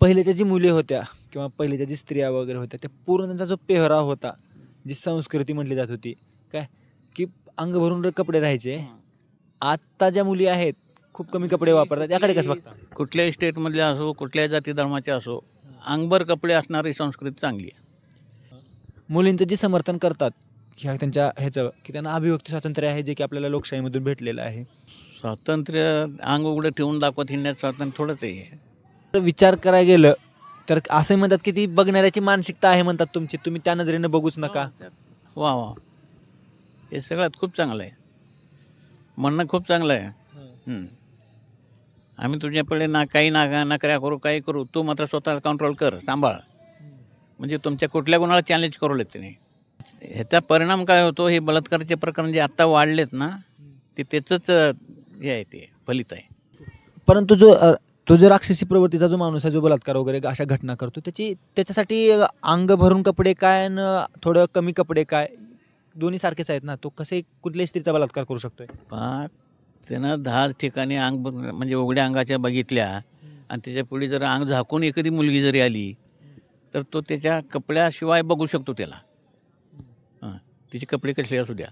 पहिल्याच्या जी मुली होत्या किंवा पहिल्याच्या जी स्त्रिया वगैरे होत्या त्या पूर्ण त्यांचा जो पेहराव होता, जी संस्कृती म्हटली जात होती, काय की अंग भरून कपडे राहायचे. आत्ता ज्या मुली आहेत खूप कमी कपडे वापरतात, याकडे कसं बघता? कुठल्याही स्टेटमधल्या असो, कुठल्याही जाती धर्माच्या असो, अंगभर कपडे असणारी संस्कृती चांगली आहे. मुलींचं जे समर्थन करतात ह्या त्यांच्या ह्याचं, की त्यांना अभिव्यक्ती स्वातंत्र्य आहे जे की आपल्याला लोकशाहीमधून भेटलेलं आहे. स्वातंत्र्य अंग उघडं ठेवून दाखवत हिंडण्यात स्वातंत्र्य थोडंच आहे. तर विचार करायला गेलं तर असं म्हणतात की ती बघणाऱ्याची मानसिकता आहे म्हणतात तुमची, तुम्ही त्या नजरेनं बघूच नका. वा वा, हे सगळ्यात खूप चांगलं आहे, म्हणणं खूप चांगलं आहे. आम्ही तुझ्याकडे काही नकऱ्या करू, काही करू, तू मात्र स्वतःला कंट्रोल कर, सांभाळ. म्हणजे तुमच्या कुठल्या गुणाला चॅलेंज करू लेत नाही. ह्याचा परिणाम काय होतो, हे बलात्काराचे प्रकरण जे आत्ता वाढलेत ना, ते त्याचंच हे आहे, ते फलित आहे. परंतु तो जो राक्षसी प्रवृत्तीचा जो माणूस आहे, जो बलात्कार वगैरे अशा घटना करतो, त्याच्यासाठी अंग भरून कपडे काय न थोडं कमी कपडे काय, दोन्ही सारखेच आहेत ना. तो कसे कुठल्याही स्त्रीचा बलात्कार करू शकतोय? त्यानं 10 ठिकाणी म्हणजे उघड्या अंगाच्या बघितल्या आणि त्याच्या पुढे जर अंग झाकून एखादी मुलगी जरी आली तर तो त्याच्या कपड्याशिवाय बघू शकतो त्याला. तिचे कपडे कसले असू द्या.